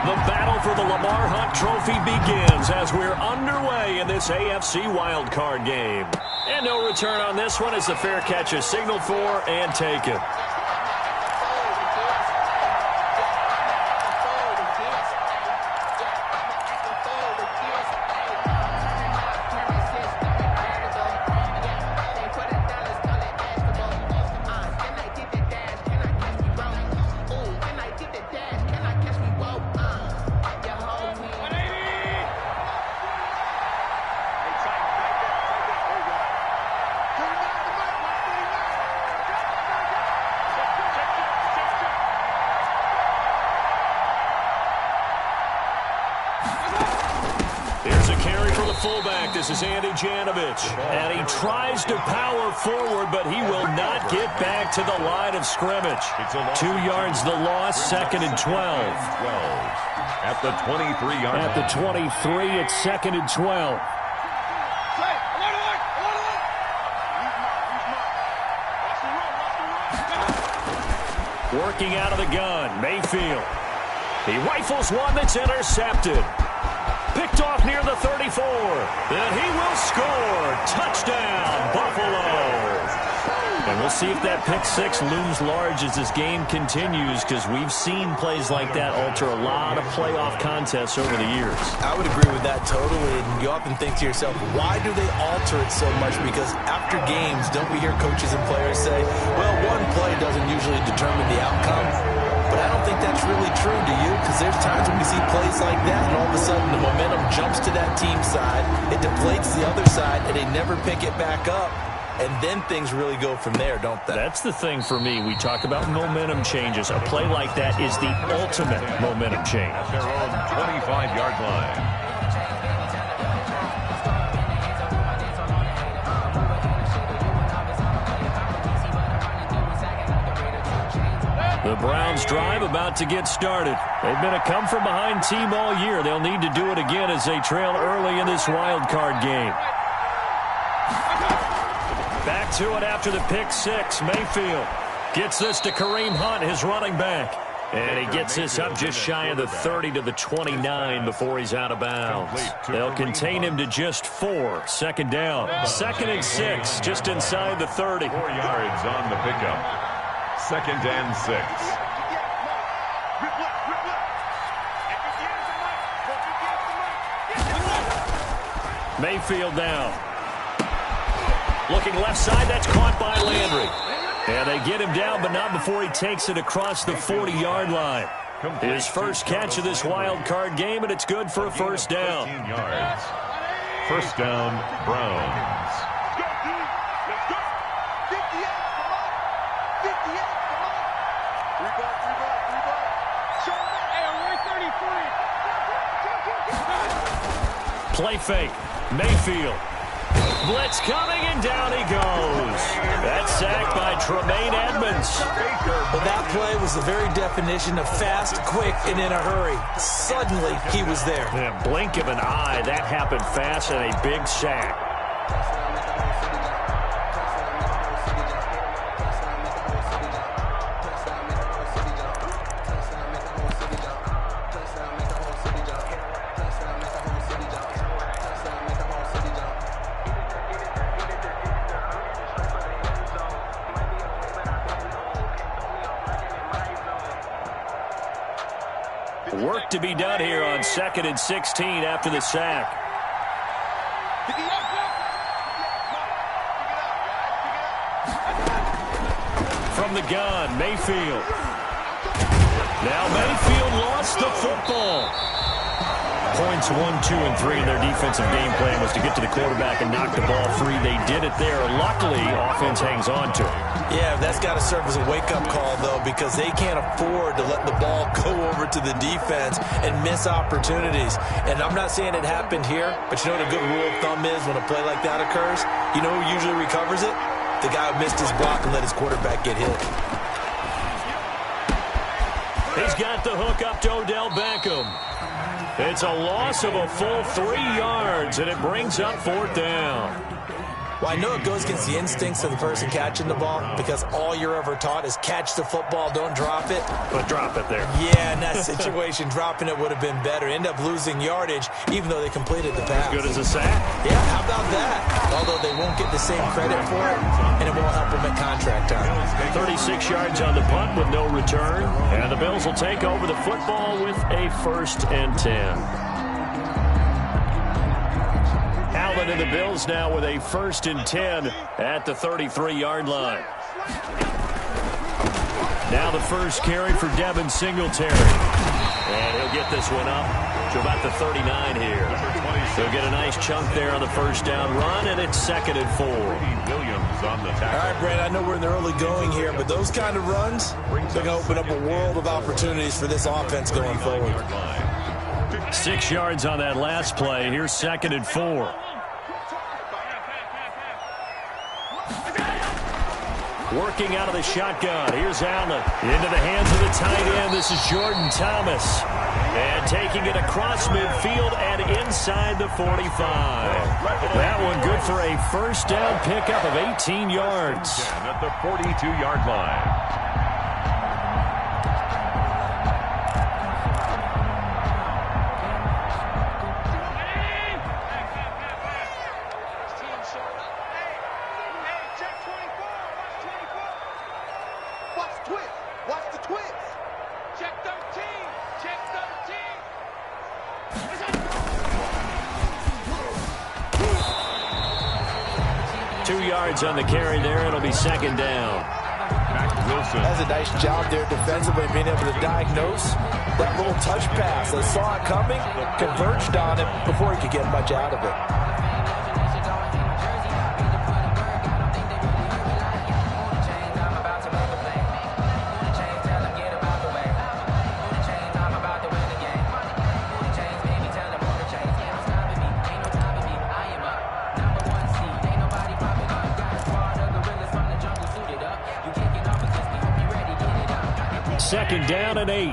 The battle for the Lamar Hunt Trophy begins as we're underway in this AFC wildcard game. And no return on this one as the fair catch is signaled for and taken. Fullback, this is Andy Janovich, and he tries to power forward, but he will not get back to the line of scrimmage. 2 yards the loss, 2nd and 12. At the 23-yard line. At the 23, it's 2nd and 12. Working out of the gun, Mayfield. He rifles one that's intercepted. Picked off near the 34. And he will score. Touchdown, Buffalo. And we'll see if that pick six looms large as this game continues, because we've seen plays like that alter a lot of playoff contests over the years. I would agree with that totally. And you often think to yourself, why do they alter it so much? Because after games, don't we hear coaches and players say, well, one play doesn't usually determine the outcome? But I don't think that's really true, do you? Because there's times when we see plays like that, and all of a sudden the momentum jumps to that team side, it deflates the other side, and they never pick it back up. And then things really go from there, don't they? That's the thing for me. We talk about momentum changes. A play like that is the ultimate momentum change. At their own 25-yard line. The Browns drive about to get started. They've been a come-from-behind team all year. They'll need to do it again as they trail early in this wild card game. Back to it after the pick six. Mayfield gets this to Kareem Hunt, his running back. And he gets this up just shy of the 30 to the 29 before he's out of bounds. They'll contain him to just 4. 2nd down. 2nd and 6, just inside the 30. 4 yards on the pickup. 2nd and 6. Mayfield down. Looking left side, that's caught by Landry. And they get him down, but not before he takes it across the 40-yard line. His first catch of this wild card game, and it's good for a first down. 15 yards. First down, Browns. Play fake. Mayfield. Blitz coming, and down he goes. That's sacked by Tremaine Edmonds. Well, that play was the very definition of fast, quick, and in a hurry. Suddenly, he was there. In a blink of an eye, that happened fast, and a big sack. Work to be done here on 2nd and 16 after the sack. From the gun, Mayfield. Now Mayfield lost the football. Points 1, 2, and 3 in their defensive game plan was to get to the quarterback and knock the ball free. They did it there. Luckily, offense hangs on to it. Yeah, that's got to serve as a wake-up call, though, because they can't afford to let the ball go over to the defense and miss opportunities. And I'm not saying it happened here, but you know what a good rule of thumb is when a play like that occurs? You know who usually recovers it? The guy who missed his block and let his quarterback get hit. He's got the hook up to Odell Beckham. It's a loss of a full 3 yards, and it brings up 4th down. Well, I know it goes against the instincts of the person catching the ball because all you're ever taught is catch the football, don't drop it. But drop it there. Yeah, in that situation, dropping it would have been better. End up losing yardage, even though they completed the pass. As good as a sack? Yeah, how about that? Although they won't get the same credit for it, and it won't help them at contract time. 36 yards on the punt with no return. And the Bills will take over the football with a 1st and 10. Allen and the Bills now with a 1st and 10 at the 33-yard line. Now the first carry for Devin Singletary. And he'll get this one up to about the 39 here. He'll get a nice chunk there on the first down run, and it's 2nd and 4. Williams on the tackle. All right, Brad, I know we're in the early going here, but those kind of runs, they're going to open up a world of opportunities for this offense going forward. 6 yards on that last play. Here's 2nd and 4. Working out of the shotgun. Here's Allen. Into the hands of the tight end. This is Jordan Thomas. And taking it across midfield and inside the 45. That one good for a first down pickup of 18 yards. At the 42-yard line. Watch the twist. Check 13. Check 13. 2 yards on the carry there. It'll be 2nd down. Wilson. That's a nice job there defensively, being able to diagnose that little touch pass. They saw it coming, converged on it before he could get much out of it. Second down and 8.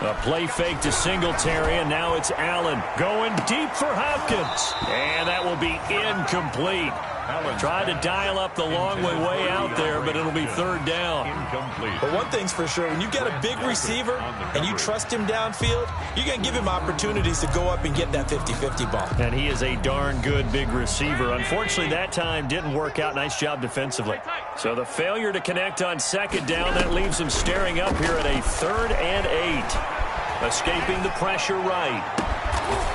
A play fake to Singletary, and now it's Allen going deep for Hopkins. And that will be incomplete. Tried to dial up the long way out there, but it'll be 3rd down. Incomplete. But one thing's for sure, when you got a big receiver and you trust him downfield, you're going to give him opportunities to go up and get that 50-50 ball. And he is a darn good big receiver. Unfortunately, that time didn't work out. Nice job defensively. So the failure to connect on 2nd down, that leaves him staring up here at a 3rd and 8. Escaping the pressure right.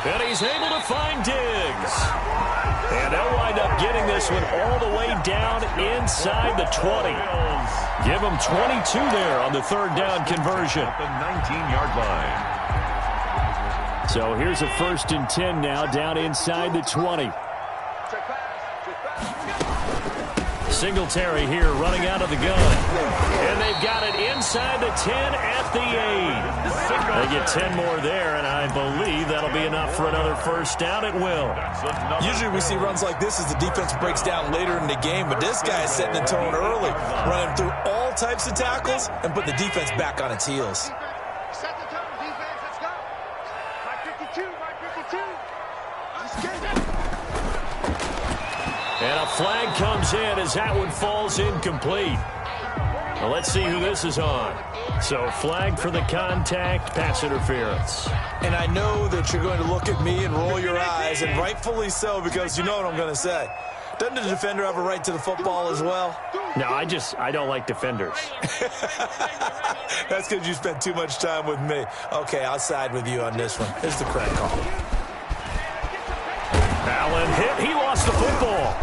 And he's able to find Diggs. And they'll wind up getting this one all the way down inside the 20. Give them 22 there on the 3rd down conversion. At the 19-yard line. So here's a 1st and 10 now down inside the 20. Singletary here running out of the gun. And they've got it inside the 10 at the 8. They get 10 more there, and I believe that'll be enough for another first down. It will. Usually we see runs like this as the defense breaks down later in the game, but this guy is setting the tone early, running through all types of tackles and put the defense back on its heels. Set the tone, defense. Let's go. 552. 552. Let's get it. And a flag comes in as that one falls incomplete. Well, let's see who this is on. So flag for the contact, pass interference. And I know that you're going to look at me and roll your eyes, and rightfully so, because you know what I'm going to say. Doesn't the defender have a right to the football as well? No, I don't like defenders. That's because you spent too much time with me. Okay, I'll side with you on this one. Here's the correct call. Allen hit. He lost the football.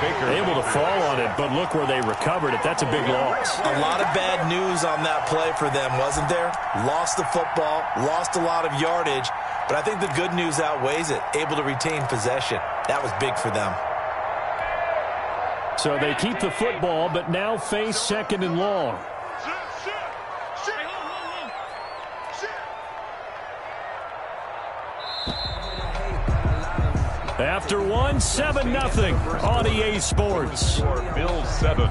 Able to fall on it, but look where they recovered it. That's a big loss. A lot of bad news on that play for them, wasn't there? Lost the football, lost a lot of yardage, but I think the good news outweighs it. Able to retain possession. That was big for them. So they keep the football, but now face 2nd and long. After one, 7-0 on EA Sports. Bills 7,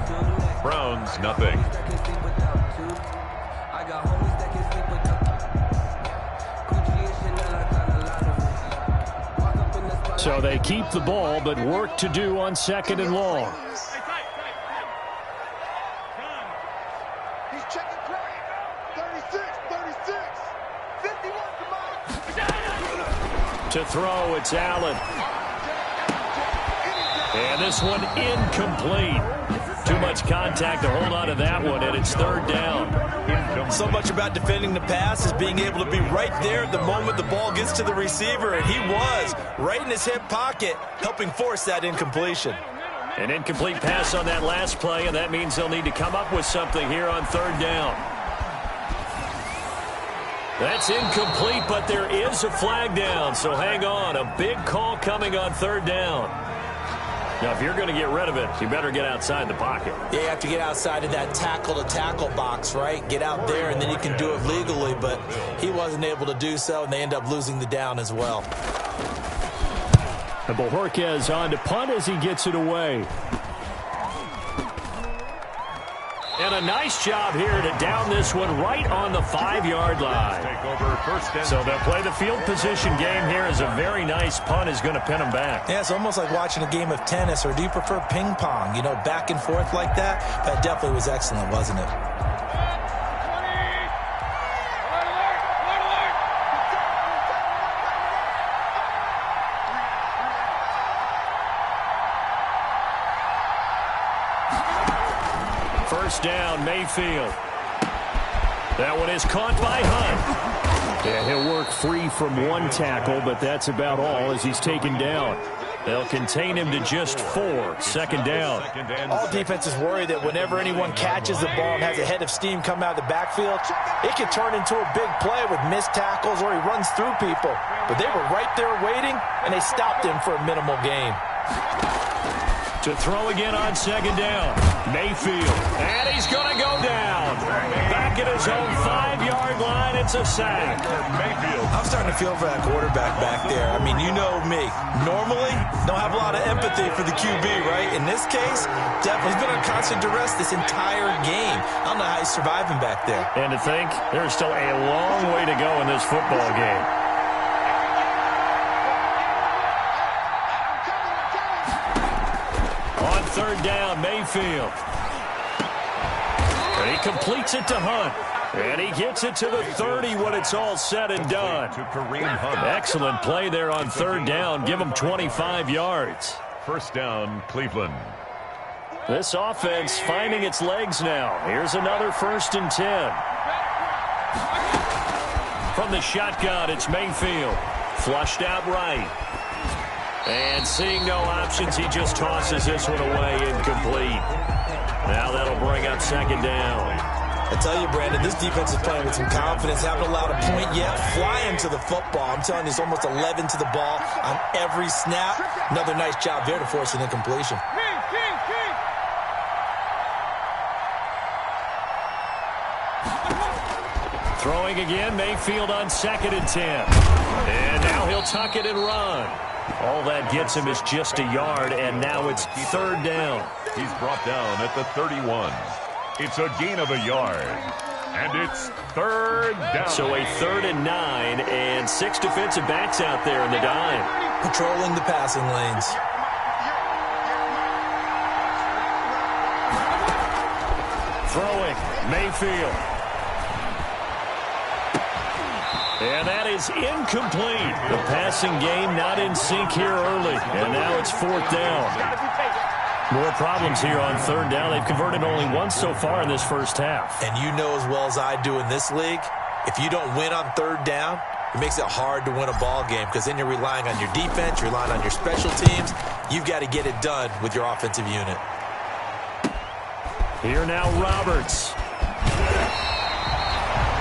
Browns nothing. So they keep the ball, but work to do on 2nd and long. He's checking crack. 36, 51, To throw, it's Allen. And this one incomplete. Too much contact to hold on to that one, and it's 3rd down. So much about defending the pass is being able to be right there at the moment the ball gets to the receiver, and he was right in his hip pocket, helping force that incompletion. An incomplete pass on that last play, and that means they'll need to come up with something here on 3rd down. That's incomplete, but there is a flag down, so hang on. A big call coming on 3rd down. Now, if you're going to get rid of it, you better get outside the pocket. Yeah, you have to get outside of that tackle-to-tackle box, right? Get out there, and then you can do it legally, but he wasn't able to do so, and they end up losing the down as well. And Bojorquez on to punt as he gets it away. And a nice job here to down this one right on the 5-yard line. Take over 1st and So they'll play the field position game here as a very nice punt is going to pin them back. Yeah, it's almost like watching a game of tennis, or do you prefer ping pong? You know, back and forth like that? That definitely was excellent, wasn't it? First down, Mayfield. That one is caught by Hunt. Yeah, he'll work free from one tackle, but that's about all as he's taken down. They'll contain him to just 4. 2nd down. All defenses worry that whenever anyone catches the ball and has a head of steam come out of the backfield, it can turn into a big play with missed tackles or he runs through people. But they were right there waiting, and they stopped him for a minimal gain. To throw again on 2nd down. Mayfield. And he's going to go down. Back at his own 5-yard line. It's a sack. Mayfield. I'm starting to feel for that quarterback back there. I mean, you know me. Normally, don't have a lot of empathy for the QB, right? In this case, definitely he's been on constant duress this entire game. I don't know how he's surviving back there. And to think, there's still a long way to go in this football game. On 3rd down, Mayfield. And he completes it to Hunt. And he gets it to the 30 when it's all said and done. To Kareem Hunt. Excellent play there on 3rd down. Give him 25 yards. 1st down, Cleveland. This offense finding its legs now. Here's another 1st and 10. From the shotgun, it's Mayfield. Flushed out right. And seeing no options, he just tosses this one away, incomplete. Now that'll bring up 2nd down. I tell you, Brandon, this defense is playing with some confidence. Haven't allowed a point yet. Flying to the football. I'm telling you, it's almost 11 to the ball on every snap. Another nice job there to force an incompletion. Throwing again, Mayfield on 2nd and 10. And now he'll tuck it and run. All that gets him is just a yard, and now it's 3rd down. He's brought down at the 31. It's a gain of a yard. And it's 3rd down. So a 3rd and 9, and 6 defensive backs out there in the dime. Patrolling the passing lanes. Throwing, Mayfield. And that is incomplete. The passing game not in sync here early. And now it's 4th down. More problems here on 3rd down. They've converted only once so far in this first half. And you know as well as I do in this league, if you don't win on 3rd down, it makes it hard to win a ball game because then you're relying on your defense, you're relying on your special teams. You've got to get it done with your offensive unit. Here now, Roberts.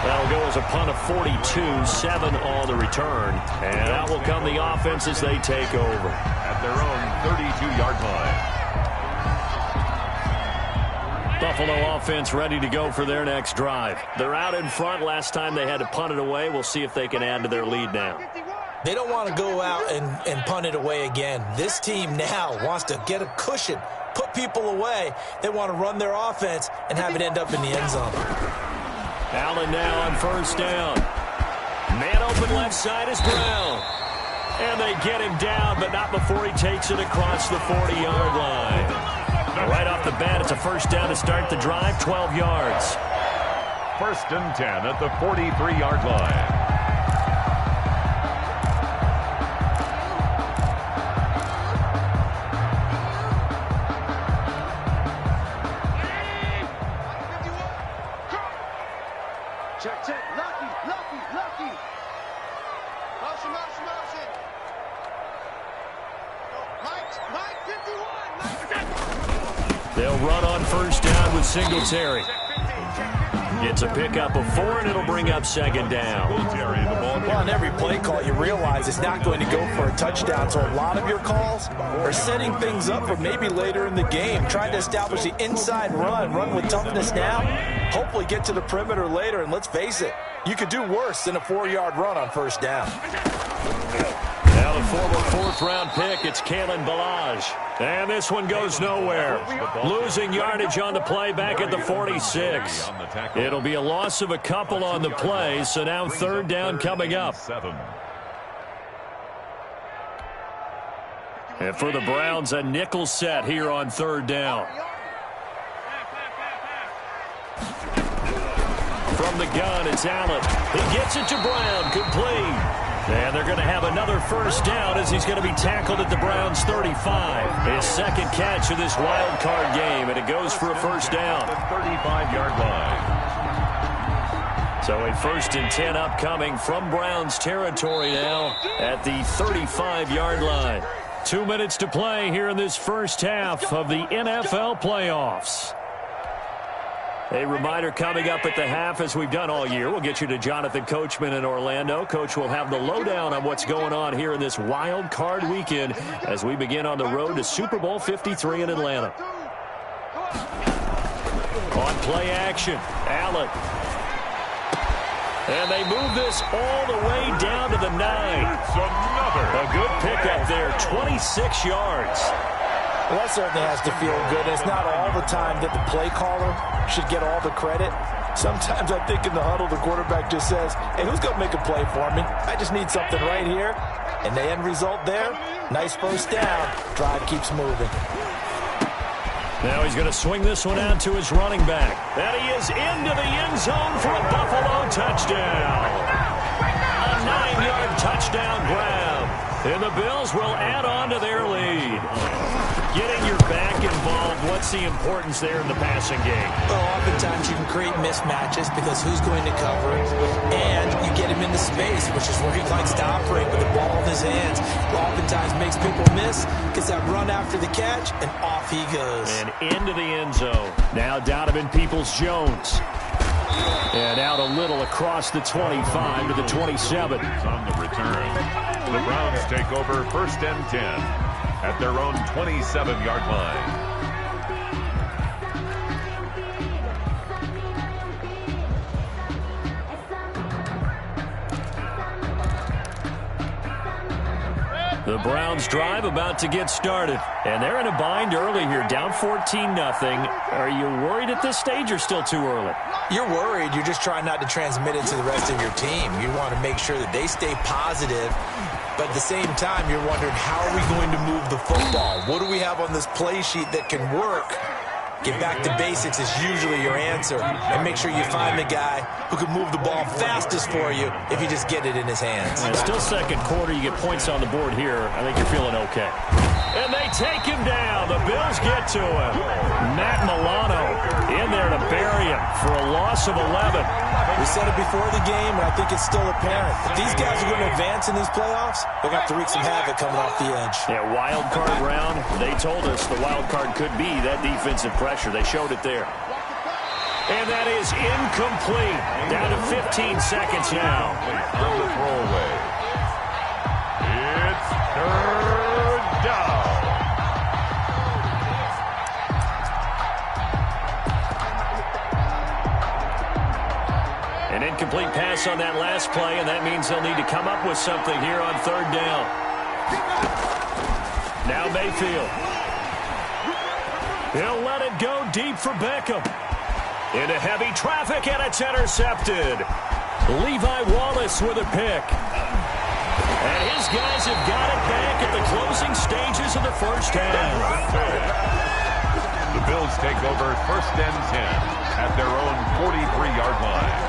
That'll go as a punt of 42, 7 on the return. And out will come the offense as they take over. At their own 32-yard line. Buffalo offense ready to go for their next drive. They're out in front. Last time they had to punt it away. We'll see if they can add to their lead now. They don't want to go out and punt it away again. This team now wants to get a cushion, put people away. They want to run their offense and have it end up in the end zone. Allen now on 1st down. Man open left side is Brown. And they get him down, but not before he takes it across the 40-yard line. Right off the bat, it's a first down to start the drive, 12 yards. First and 10 at the 43-yard line. Check. Lucky. Motion. Mike 51. They'll run on first down with Singletary. It's a pickup of 4, and it'll bring up second down. Well, on every play call, you realize it's not going to go for a touchdown, so a lot of your calls are setting things up for maybe later in the game, trying to establish the inside run with toughness now, hopefully get to the perimeter later, and let's face it, you could do worse than a 4-yard run on first down. Now the former fourth-round pick, it's Kalen Ballage. And this one goes nowhere. Losing yardage on the play back at the 46. It'll be a loss of a couple on the play, so now third down coming up. And for the Browns, a nickel set here on third down. From the gun, it's Allen. He gets it to Brown, complete. And they're going to have another first down as he's going to be tackled at the Browns' 35. His second catch of this wild card game, and it goes for a first down. The 35-yard line. So a first and 10 upcoming from Browns territory now at the 35-yard line. 2 minutes to play here in this first half of the NFL playoffs. A reminder coming up at the half, as we've done all year. We'll get you to Jonathan Coachman in Orlando. Coach will have the lowdown on what's going on here in this wild card weekend as we begin on the road to Super Bowl 53 in Atlanta. On play action, Allen. And they move this all the way down to the 9. A good pickup there, 26 yards. Well, that certainly has to feel good. It's not all the time that the play caller should get all the credit. Sometimes I think in the huddle, the quarterback just says, hey, who's going to make a play for me? I just need something right here. And the end result there, nice first down. Drive keeps moving. Now he's going to swing this one out to his running back. And he is into the end zone for a Buffalo touchdown. A 9-yard touchdown grab. And the Bills will add on to their lead. Getting your back involved, what's the importance there in the passing game? Well, oftentimes you can create mismatches because who's going to cover it, and you get him into space, which is where he likes to operate with the ball in his hands. Oftentimes makes people miss, gets that run after the catch, and off he goes. And into the end zone. Now Donovan Peoples-Jones. And out a little across the 25 to the 27. On the return, the Browns take over first and 10 at their own 27-yard line. The Browns drive about to get started. And they're in a bind early here, down 14-0. Are you worried at this stage or still too early? You're worried. You're just trying not to transmit it to the rest of your team. You want to make sure that they stay positive. But at the same time, you're wondering, how are we going to move the football? What do we have on this play sheet that can work? Get back to basics is usually your answer. And make sure you find the guy who can move the ball fastest for you if you just get it in his hands. And still second quarter, you get points on the board here. I think you're feeling okay. And they take him down. The Bills get to him. Matt Milano in there to bury him for a loss of 11. We said it before the game, and I think it's still apparent. If these guys are going to advance in these playoffs, they're going to have to wreak some havoc coming off the edge. Yeah, wild card round. They told us the wild card could be that defensive pressure. They showed it there. And that is incomplete. Down to 15 seconds now. On the throwaway. It's third down. An incomplete pass on that last play, and that means they'll need to come up with something here on third down. Now Mayfield. He'll let it go deep for Beckham. Into heavy traffic, and it's intercepted. Levi Wallace with a pick. And his guys have got it back at the closing stages of the first half. The Bills take over 1st and 10 at their own 43-yard line.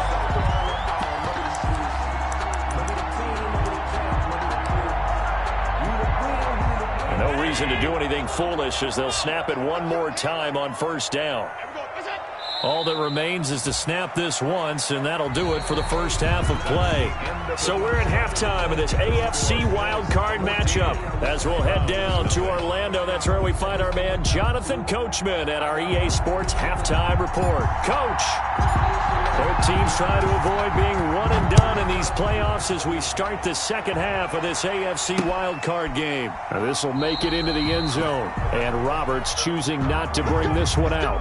No reason to do anything foolish as they'll snap it one more time on 1st down. All that remains is to snap this once, and that'll do it for the first half of play. So we're at halftime of this AFC wildcard matchup. As we'll head down to Orlando, that's where we find our man Jonathan Coachman at our EA Sports Halftime Report. Coach, both teams try to avoid being one and done in these playoffs as we start the second half of this AFC wildcard game. Now this will make it into the end zone, and Roberts choosing not to bring this one out.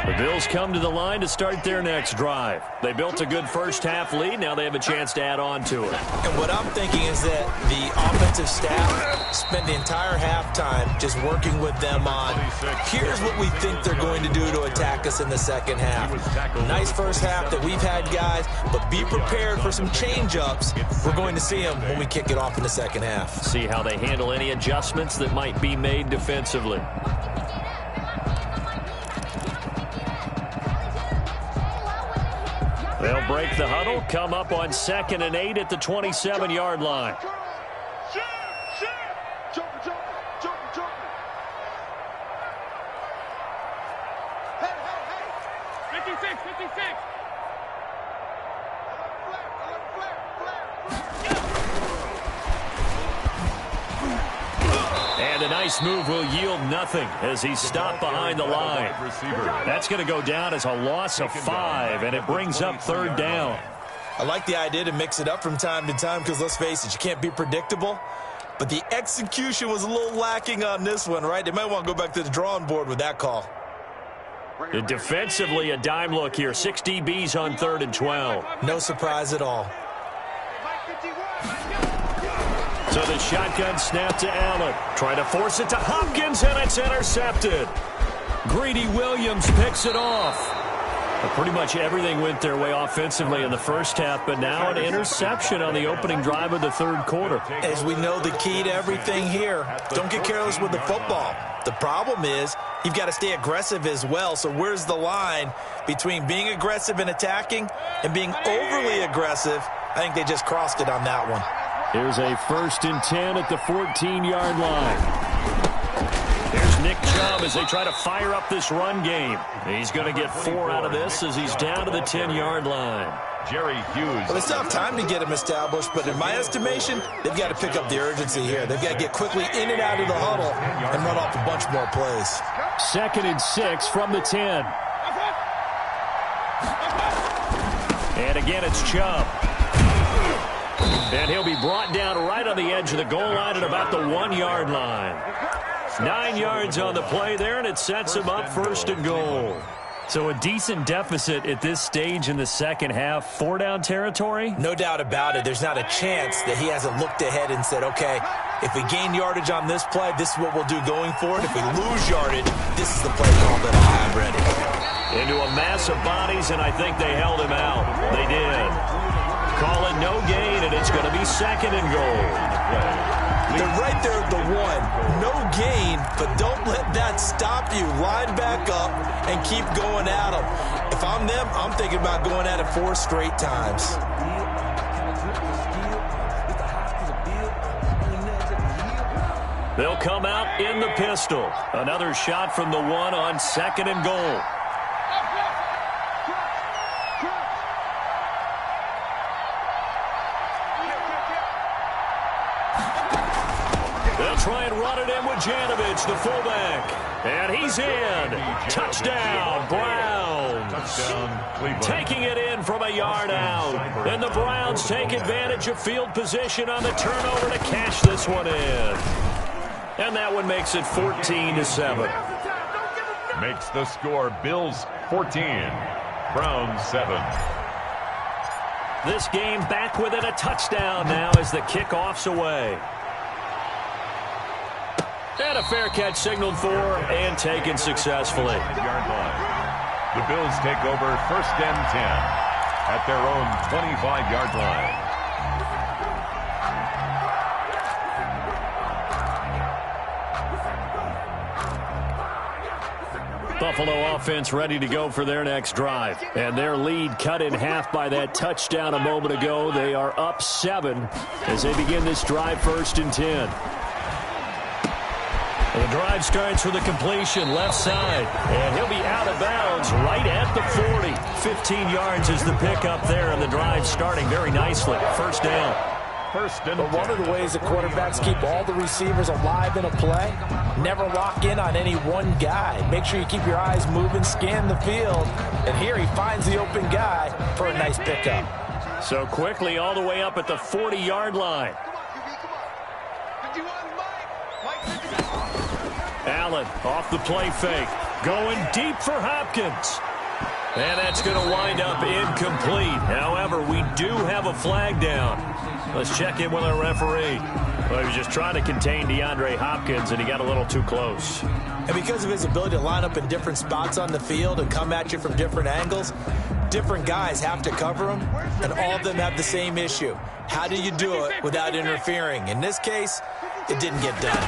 The Bills come to the line to start their next drive. They built a good first half lead. Now they have a chance to add on to it. And what I'm thinking is that the offensive staff spent the entire halftime just working with them on, here's what we think they're going to do to attack us in the second half. Nice first half that we've had, guys, but be prepared for some change-ups. We're going to see them when we kick it off in the second half. See how they handle any adjustments that might be made defensively. They'll break the huddle, come up on 2nd and 8 at the 27-yard line. And a nice move will yield nothing as he's stopped behind the line. That's going to go down as a loss of 5, and it brings up 3rd down. I like the idea to mix it up from time to time because, let's face it, you can't be predictable. But the execution was a little lacking on this one, right? They might want to go back to the drawing board with that call. Defensively, a dime look here. 6 DBs on 3rd and 12. No surprise at all. So the shotgun snap to Allen. Trying to force it to Hopkins, and it's intercepted. Greedy Williams picks it off. Pretty much everything went their way offensively in the first half, but now an interception on the opening drive of the 3rd quarter. As we know, the key to everything here, don't get careless with the football. The problem is you've got to stay aggressive as well. So where's the line between being aggressive and attacking and being overly aggressive? I think they just crossed it on that one. Here's a 1st and 10 at the 14-yard line. Here's Nick Chubb as they try to fire up this run game. He's going to get 4 out of this as he's down to the 10-yard line. Jerry Hughes. Well, they still have time to get him established, but in my estimation, they've got to pick up the urgency here. They've got to get quickly in and out of the huddle and run off a bunch more plays. 2nd and 6 from the 10. And again, it's Chubb. And he'll be brought down right on the edge of the goal line at about the 1-yard line. 9 yards on the play there, and it sets him up 1st and goal. So a decent deficit at this stage in the second half. 4-down territory? No doubt about it. There's not a chance that he hasn't looked ahead and said, okay, if we gain yardage on this play, this is what we'll do going forward. If we lose yardage, this is the play call that I'll have ready. Into a mass of bodies, and I think they held him out. They did. Call it no gain, and it's going to be 2nd and goal. They're right there at the 1. No gain, but don't let that stop you. Line back up and keep going at them. If I'm them, I'm thinking about going at it 4 straight times. They'll come out in the pistol. Another shot from the 1 on 2nd and goal. Try and run it in with Janovich, the fullback. And he's in. Touchdown, Browns. Touchdown, taking it in from a yard out. And the Browns take advantage of field position on the turnover to cash this one in. And that one makes it 14-7. Makes the score Bills 14, Browns 7. This game back within a touchdown now as the kickoff's away. And a fair catch signaled for and taken successfully. Yard line. The Bills take over 1st and 10 at their own 25-yard line. Buffalo offense ready to go for their next drive. And their lead cut in half by that touchdown a moment ago. They are up 7 as they begin this drive 1st and 10. The drive starts with a completion left side. And he'll be out of bounds right at the 40. 15 yards is the pickup there, and the drive starting very nicely. 1st down. 1st and 10. But one of the ways that quarterbacks keep all the receivers alive in a play, never lock in on any one guy. Make sure you keep your eyes moving, scan the field. And here he finds the open guy for a nice pickup. So quickly all the way up at the 40-yard line. Allen off the play fake. Going deep for Hopkins. And that's going to wind up incomplete. However, we do have a flag down. Let's check in with our referee. Well, he was just trying to contain DeAndre Hopkins, and he got a little too close. And because of his ability to line up in different spots on the field and come at you from different angles, different guys have to cover him, and all of them have the same issue. How do you do it without interfering? In this case, it didn't get done.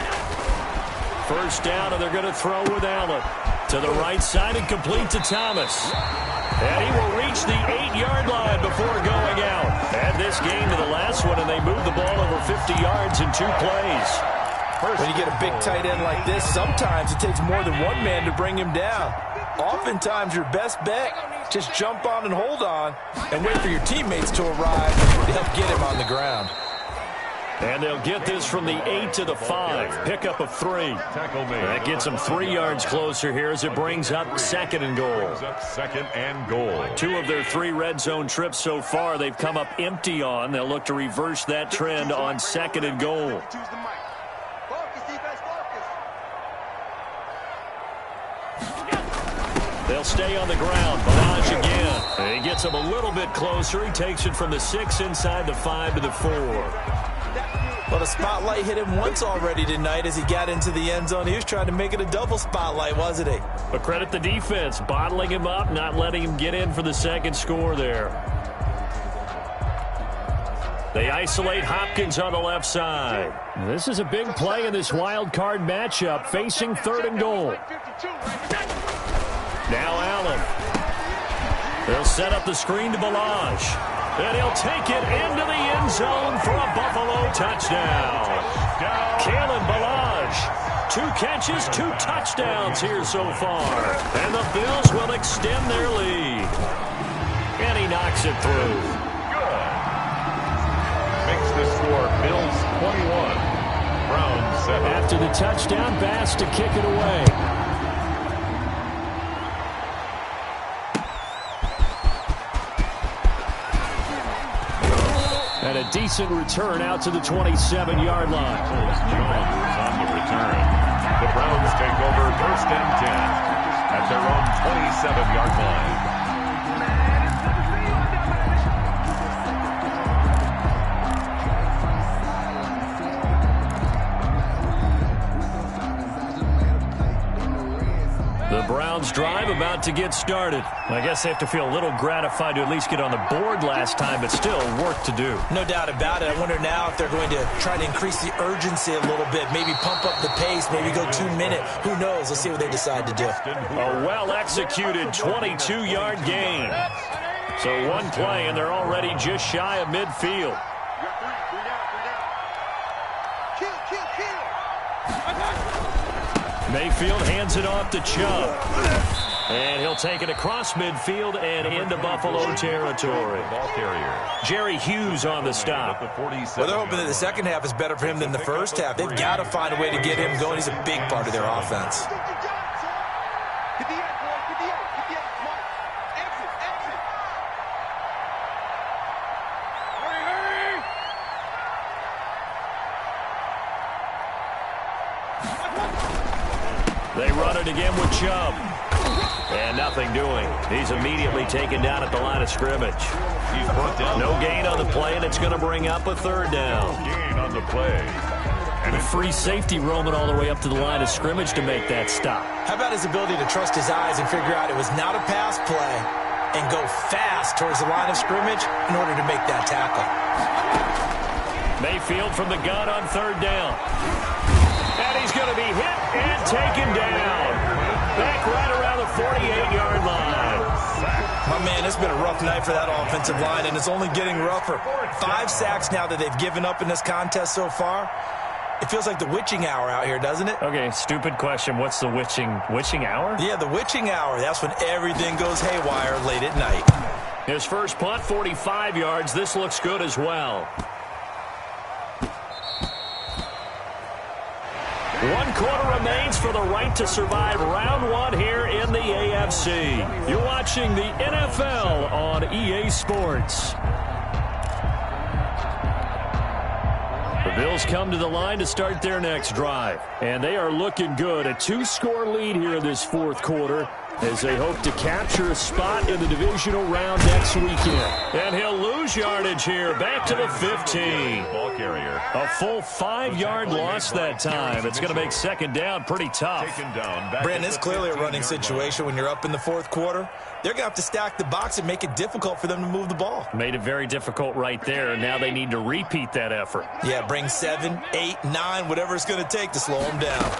1st down, and they're going to throw with Allen. To the right side and complete to Thomas. And he will reach the 8-yard line before going out. Add this game to the last one, and they move the ball over 50 yards in 2 plays. When you get a big tight end like this, sometimes it takes more than one man to bring him down. Oftentimes, your best bet, just jump on and hold on and wait for your teammates to arrive to help get him on the ground. And they'll get this from the 8 to the 5. Pickup of 3. That gets them 3 yards closer here as it brings up 2nd and goal. 2nd and goal. 2 of their 3 red zone trips so far they've come up empty on. They'll look to reverse that trend on 2nd and goal. They'll stay on the ground. Ballage again. And he gets him a little bit closer. He takes it from the 6 inside the 5 to the 4. Well, the spotlight hit him once already tonight as he got into the end zone. He was trying to make it a double spotlight, wasn't he? But credit the defense, bottling him up, not letting him get in for the 2nd score there. They isolate Hopkins on the left side. This is a big play in this wild card matchup, facing 3rd and goal. Now Allen. They'll set up the screen to Ballage. And he'll take it into the end zone for a Buffalo touchdown. Kalen Ballage, 2 catches, 2 touchdowns here so far. And the Bills will extend their lead. And he knocks it through. Good. Makes the score Bills 21, Browns 7. After the touchdown, Bass to kick it away. And a decent return out to the 27-yard line. Jones on the return. The Browns take over 1st and 10 at their own 27-yard line. The Browns drive about to get started. I guess they have to feel a little gratified to at least get on the board last time, but still work to do. No doubt about it. I wonder now if they're going to try to increase the urgency a little bit, maybe pump up the pace, maybe go 2 minute. Who knows? Let's see what they decide to do. A well-executed 22-yard gain. So 1 play, and they're already just shy of midfield. Mayfield hands it off to Chubb. And he'll take it across midfield and into Buffalo territory. Ball carrier. Jerry Hughes on the stop. Well, they're hoping that the second half is better for him than the first half. They've got to find a way to get him going. He's a big part of their offense. They run it again with Chubb. And nothing doing. He's immediately taken down at the line of scrimmage. He's brought down. No gain on the play, and it's going to bring up a 3rd down. Gain on the play. The free safety roaming all the way up to the line of scrimmage to make that stop. How about his ability to trust his eyes and figure out it was not a pass play and go fast towards the line of scrimmage in order to make that tackle. Mayfield from the gun on third down. And he's going to be hit and taken down. Back right around the 48-yard line. My man, it's been a rough night for that offensive line, and it's only getting rougher. 5 sacks now that they've given up in this contest so far. It feels like the witching hour out here, doesn't it? Okay, stupid question. What's the witching hour? Yeah, the witching hour. That's when everything goes haywire late at night. His first punt, 45 yards. This looks good as well. 1 quarter remains for the right to survive round 1 here in the AFC. You're watching the NFL on EA Sports. The Bills come to the line to start their next drive. And they are looking good. A 2-score lead here in this fourth quarter as they hope to capture a spot in the divisional round next weekend. And he'll lose yardage here, back to the 15. Ball carrier. A full 5-yard loss that time. It's going to make second down pretty tough. Brandon, it's clearly a running situation when you're up in the fourth quarter. They're going to have to stack the box and make it difficult for them to move the ball. Made it very difficult right there. Now they need to repeat that effort. Yeah, bring 7, 8, 9, whatever it's going to take to slow them down.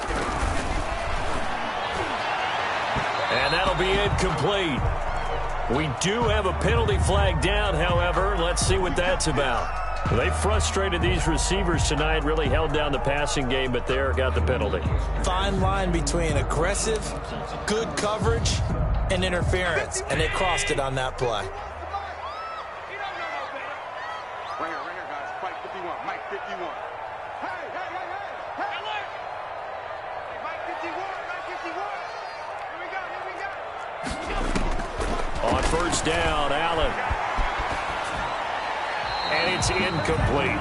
And that'll be incomplete. We do have a penalty flag down, however. Let's see what that's about. They frustrated these receivers tonight, really held down the passing game, but there got the penalty. Fine line between aggressive, good coverage, and interference, and they crossed it on that play. Ringer, guys. Mike 51. Mike 51. Hey! Mike 51. Here we go. On first down, Allen. And it's incomplete.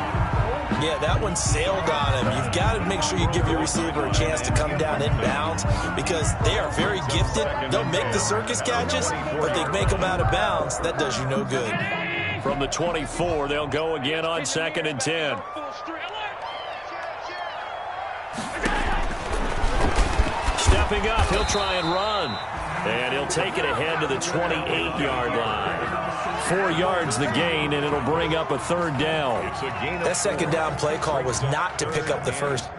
Yeah, that one sailed on him. You've got to make sure you give your receiver a chance to come down inbounds because they are very gifted. They'll make the circus catches, but they make them out of bounds. That does you no good. From the 24, they'll go again on 2nd and 10. Stepping up, he'll try and run. And he'll take it ahead to the 28-yard line. 4 yards the gain, and it'll bring up a third down. That second down play call was not to pick up the first.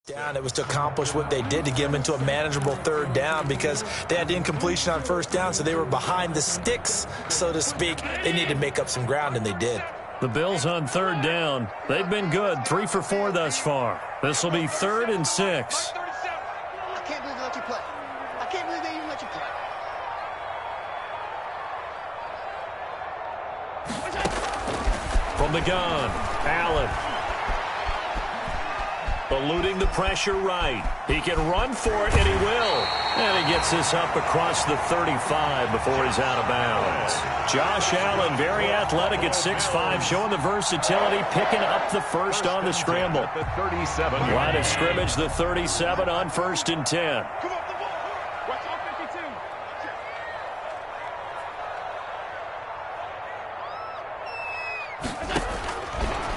Down. It was to accomplish what they did to get them into a manageable third down because they had the incompletion on first down, so they were behind the sticks, so to speak. They needed to make up some ground, and they did. The Bills on third down. They've been good, 3 for 4 thus far. This will be 3rd and 6. I can't believe they let you play. I can't believe they even let you play. From the gun, Allen. Eluding the pressure right. He can run for it, and he will. And he gets this up across the 35 before he's out of bounds. Josh Allen, very athletic at 6'5", showing the versatility, picking up the first on the scramble. Line of scrimmage, the 37 on 1st and 10. Come off the ball. Watch all 52.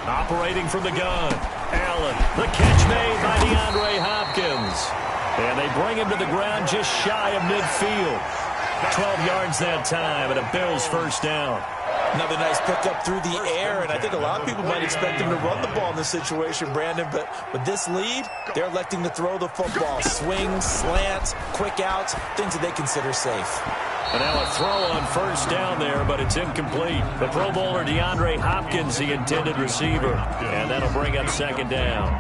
Operating from the gun. Allen, the catch made by DeAndre Hopkins. And they bring him to the ground just shy of midfield. 12 yards that time and a Bills first down. Another nice pickup through the air, and I think a lot of people might expect them to run the ball in this situation, Brandon, but with this lead, they're electing to throw the football. Swings, slants, quick outs, things that they consider safe. And now a throw on first down there, but it's incomplete. The Pro Bowler DeAndre Hopkins, the intended receiver. And that'll bring up 2nd down.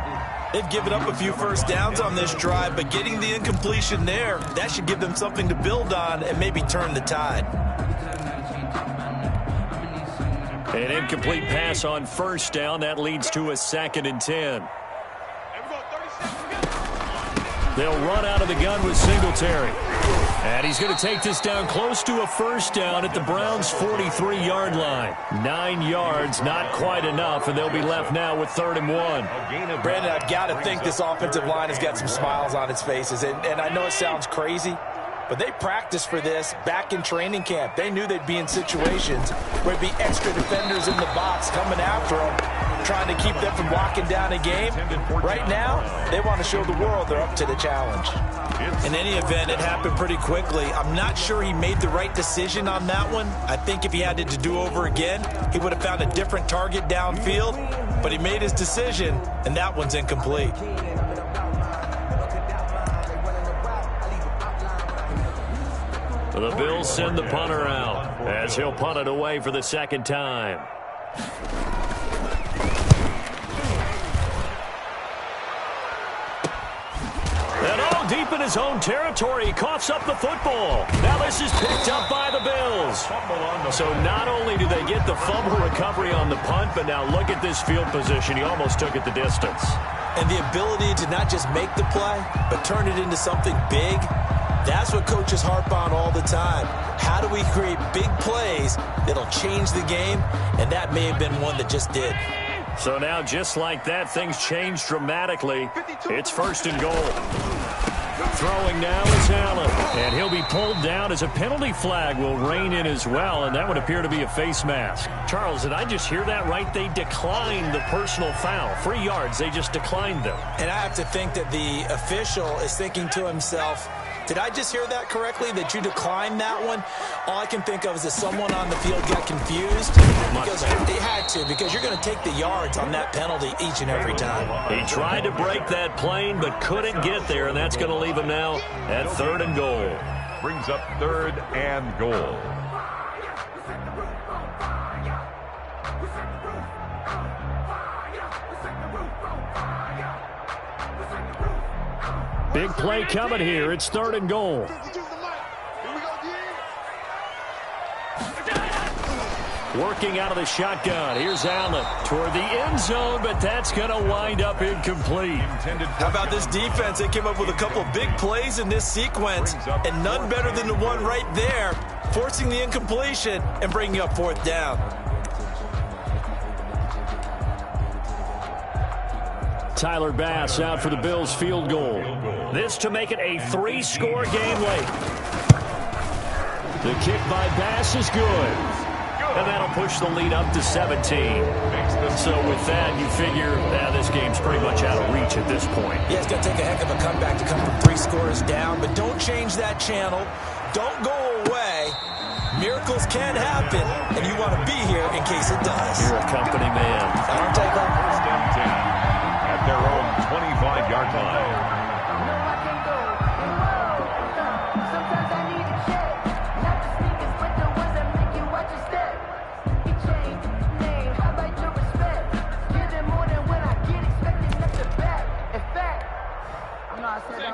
They've given up a few first downs on this drive, but getting the incompletion there, that should give them something to build on and maybe turn the tide. An incomplete pass on first down. That leads to a 2nd and 10. They'll run out of the gun with Singletary. And he's going to take this down close to a first down at the Browns' 43-yard line. 9 yards, not quite enough, and they'll be left now with 3rd and 1. Brandon, I've got to think this offensive line has got some smiles on its faces. And I know it sounds crazy, but they practiced for this back in training camp. They knew they'd be in situations where there'd be extra defenders in the box coming after them, trying to keep them from walking down a game. Right now, they want to show the world they're up to the challenge. In any event, it happened pretty quickly. I'm not sure he made the right decision on that one. I think if he had it to do over again, he would have found a different target downfield. But he made his decision, and that one's incomplete. The Bills send the punter out as he'll punt it away for the 2nd time. And all deep in his own territory, he coughs up the football. Now this is picked up by the Bills. So not only do they get the fumble recovery on the punt, but now look at this field position. He almost took it the distance. And the ability to not just make the play, but turn it into something big. That's what coaches harp on all the time. How do we create big plays that'll change the game? And that may have been one that just did. So now, just like that, things change dramatically. It's 1st and goal. Throwing now is Allen. And he'll be pulled down as a penalty flag will rein in as well, and that would appear to be a face mask. Charles, did I just hear that right? They declined the personal foul. 3 yards, they just declined them. And I have to think that the official is thinking to himself, did I just hear that correctly, that you declined that one? All I can think of is that someone on the field got confused. Because they had to, because you're going to take the yards on that penalty each and every time. He tried to break that plane, but couldn't get there, and that's going to leave him now at 3rd and goal. Brings up 3rd and goal. Big play coming here. It's 3rd and goal. Working out of the shotgun. Here's Allen toward the end zone, but that's going to wind up incomplete. How about this defense? They came up with a couple of big plays in this sequence, and none better than the one right there, forcing the incompletion and bringing up 4th down. Tyler Bass out for the Bills field goal. This to make it a 3-score game late. The kick by Bass is good. And that'll push the lead up to 17. So with that, you figure this game's pretty much out of reach at this point. Yeah, it's going to take a heck of a comeback to come from 3 scores down, but don't change that channel. Don't go away. Miracles can happen, and you want to be here in case it does. You're a company man. I'll take it. 1st and 10 at their own 25-yard line.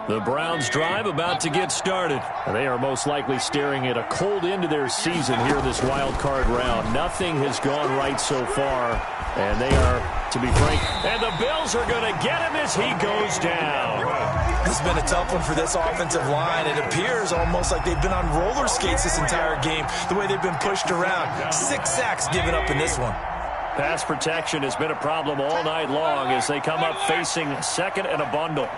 The Browns drive about to get started. They are most likely staring at a cold end to their season here in this wild card round. Nothing has gone right so far, and they are, to be frank, and the Bills are going to get him as he goes down. This has been a tough one for this offensive line. It appears almost like they've been on roller skates this entire game, the way they've been pushed around. 6 sacks given up in this one. Pass protection has been a problem all night long as they come up facing 2nd and a bundle.